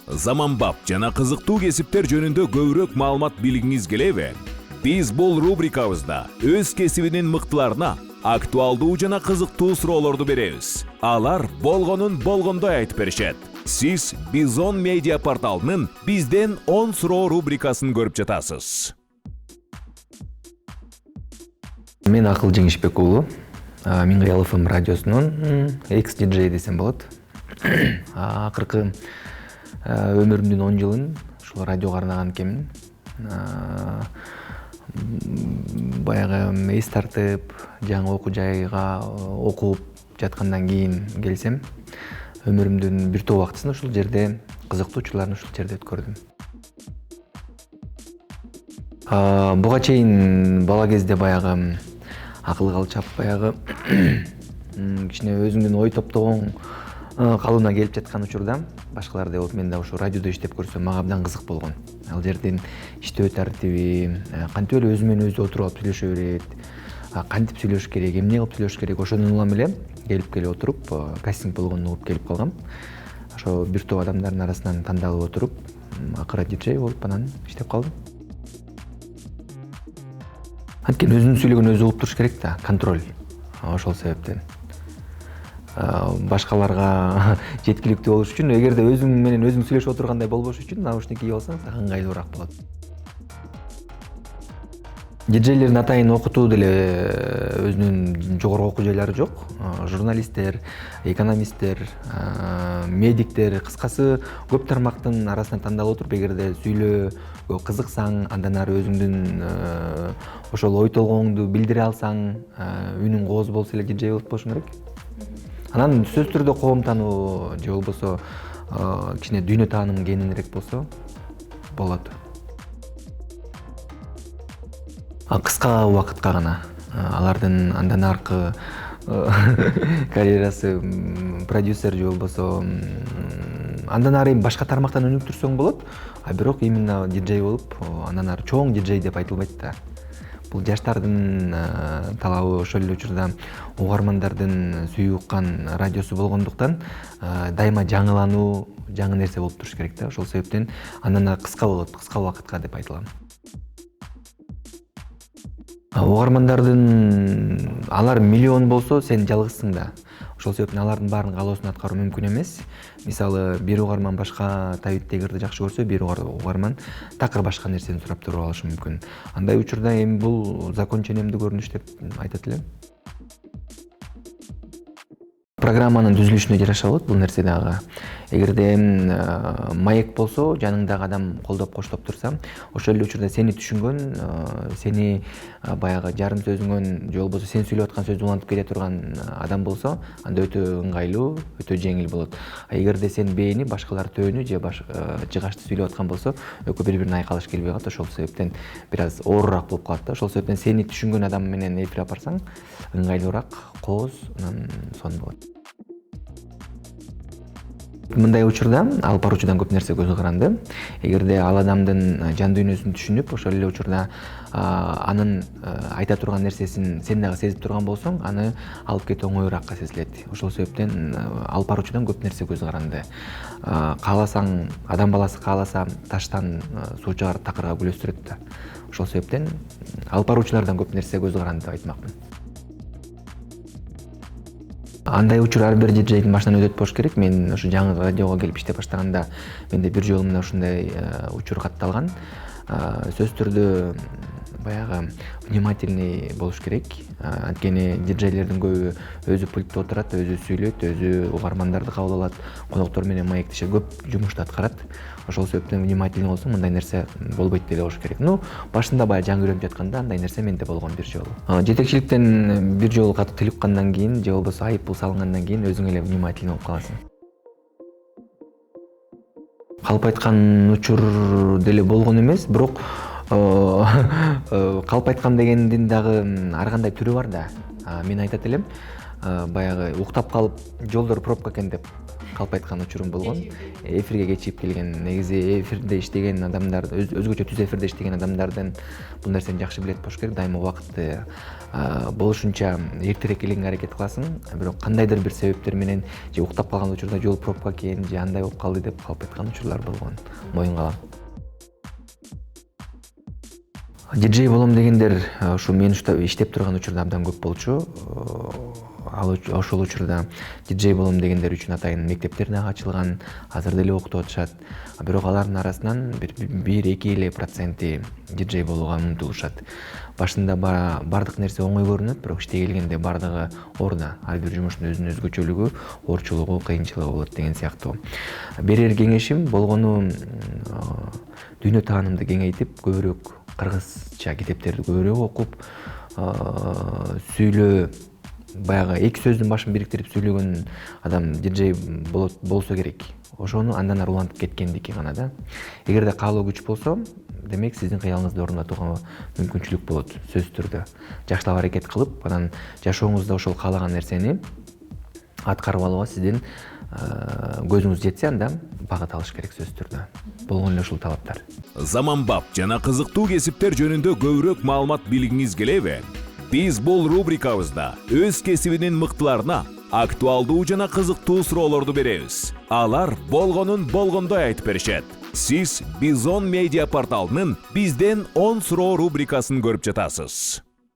Заманбап жана кызыктуу кесиптер жөнүндө көбүрөөк маалымат билгиңиз келеби? Биз бул рубрикабызда өз кесибинин мыктыларына актуалдуу жана кызыктуу суроолорду беребиз. Алар болгонун болгондой айтып беришет. Сиз Бизон медиа порталынын бизден 10 суроо рубрикасын көрүп жатасыз. Мен Акыл Жеңишбек уулу. Миңгаял ФМ радиосунун экс-диджей десем болот. Акыркы өмүрүмдүн 10 жылын ушул радиого арнаган экенмин. Баягы эс тартып, жаңы окуу жайга окуп жаткандан кийин келсем, өмүрүмдүн бир топ убактысын ушул жерде, кызыктуу учурларын ушул жерде өткөрдүм. Буга чейин бала кезде баягы акыл калчап, баягы кичине өзүңдүн ой топтогоң калыбына келип жаткан учурда башкалар деп болуп, мен да ушу радиодо иштеп көрсөм мага абдан кызык болгон. Ал жердин иштөө тартиби, кантип эле өзү менен өзү отуруп алып сүйлөшө берет, кантип сүйлөшүш керек, эмне кылып сүйлөшүш керек, ошону улам эле келип отуруп, кастинг болгону угуп келип калгам. Ошо бир топ адамдардын арасынан тандалып отуруп, акыры диджей болуп анан иштеп калдым. Анткени өзүнүн сүйлөгөнүн өзү угуп туруш керек да, контроль. Ошол себептен башкаларга жеткиликтүү болуш үчүн, эгерде өзүң менен өзүң сүйлөшүп отургандай болбош үчүн наушник кийип алсаң сага ыңгайлуураак болот. Диджейлердин атайын окутуу деле өзүнүн жогорку окуу жайлары жок. Журналисттер, экономисттер, медиктер, кыскасы көп тармактын арасынан тандалып отуруп, эгерде сүйлөөгө кызыксаң, андан ары өзүңдүн ошол ой толгооңду билдире алсаң, үнүң кооз болсо эле диджей болуп болушуң керек. Анан сөзсүз түрдө коом таануу же болбосо кичине дүйнө таанымы кеңирээк болсо болот. Кыска убакытка гана алардын андан аркы карьерасы продюсер же болбосо андан ары башка тармактан өнүктүрсөң болот, а бирок именно диджей болуп, андан ары чоң диджей деп айтылбайт да. Бул жаштардын талабы, ошол эле учурда угармандардын сүйүп уккан радиосу болгондуктан дайыма жаңылануу, жаңы нерсе болуп туруш керек да. Ошол себептен андан ары кыска болот, кыска убакытка деп айтылам. Угармандардын алар миллион болсо, сен жалгызсың да. Ошол себептен алардын баарын каалоосун аткаруу мүмкүн эмес. Мисалы, бир угарман башка табиттегирди жакшы көрсө, бир угарман такыр башка нерсени сурап туруп алышы мүмкүн. Андай учурда эми бул закон ченемдүү көрүнүш деп айтат элем. Программанын түзүлүшүнө жараша болот бул нерсе дагы. Эгерде маек болсо, жаныңдагы адам колдоп коштоп турса, ошол эле учурда сени түшүнгөн, сени баягы жарым сөзүңөн же болбосо сен сүйлөп аткан сөздү улантып келе турган адам болсо, анда өтө ыңгайлуу, өтө жеңил болот. Эгерде сен бээни, башкалар төөнү же жыгачты сүйлөп аткан болсо, экөө бири-бирине айкалыш келбей калат. Ошол себептен бир аз оорураак болуп калат да. Ошол себептен сени түшүнгөн адам менен эфир алып барсаң, ыңгайлуураак, кооз, анан сонун болот. Мындай учурда алып баруучудан көп нерсе көзү каранды. Эгерде ал адамдын жан дүйнөсүн түшүнүп, ошол эле учурда анын айта турган нерсесин сен дагы сезип турган болсоң, аны алып кетүү оңоюраакка сезилет. Ошол себептен алып баруучудан көп нерсе көзү каранды. Кааласаң, адам баласы кааласа таштан суу чыгарып такырга гүл өстүрөт да. Ошол себептен алып баруучулардан көп нерсе көзү каранды деп айтмакмын. Андай учур ар бир диджейдин башынан өтөт болуш керек. Мен ошо жаңы радиого келип иштеп баштаганда менде бир жолу мына ушундай учур катталган. Сөзсүз түрдө баягы внимательный болуш керек. Анткени диджейлердин көбү өзү пультта отурат, өзү сүйлөйт, өзү угармандарды кабыл алат, коноктор менен маектешет, көп жумушту аткарат. Ошол себептен внимательный болсоң, мындай нерсе болбойт деле болуш керек. Башында баягы жаңы үйрөнүп жатканда андай нерсе менде болгон бир жолу. Жетекчиликтен бир жолу катуу тил уккандан кийин же болбосо айыппул салынгандан кийин өзүң эле внимательный болуп каласың. Калп айткан учур деле болгон эмес, бирок калп айткан дегендин дагы ар кандай түрү бар да. Мен айтат элем, баягы уктап калып жолдор пробка экен деп. калп айткан учурум болгон. Эфирге кечигип келген, негизи эфирде иштеген адамдар, өзгөчө түз эфирде иштеген адамдардын бул нерсени жакшы билет болуш керек. Дайыма убакытты болушунча эртерээк келгенге аракет кыласың. Бирок кандайдыр бир себептер менен же уктап калган учурда жол пробка экен, же андай болуп калды деп калп айткан учурлар болгон. Моюнга алам. Диджей болом дегендер ушу мен иштеп турган учурда абдан көп болчу. Ошол учурда диджей болом дегендер үчүн атайын мектептер дагы ачылган, азыр деле окутуп атышат. Бирок алардын арасынан 1-2 эле проценти диджей болууга умтулушат. Башында бардык нерсе оңой көрүнөт, бирок иштей келгенде бардыгы орда. Ар бир жумуштун өзүнүн өзгөчөлүгү, оорчулугу, кыйынчылыгы болот деген сыяктуу. Берер кеңешим болгону дүйнө таанымды кеңейтип, көбүрөөк кыргызча китептерди көбүрөөк окуп, сүйлөө, баягы эки сөздүн башын бириктирип сүйлөгөн адам диджей болсо керек. Ошону андан ары улантып кеткендики гана да. Эгерде каалоо күч болсо, демек сиздин кыялыңызды орнотууга мүмкүнчүлүк болот, сөзсүз түрдө. Жакшылап аракет кылып, анан жашооңузда ошол каалаган нерсени аткарып алууга сиздин көзүңүз жетсе, анда багыт алыш керек сөзсүз түрдө. Болгон эле ушул талаптар. Заманбап жана кызыктуу кесиптер жөнүндө көбүрөөк маалымат билгиңиз келеби? Биз бул рубрикабызда өз кесибинин мыктыларына актуалдуу жана кызыктуу суроолорду беребиз. Алар болгонун болгондой айтып беришет. Сиз Бизон медиа порталынын бизден 10 суроо рубрикасын көрүп жатасыз.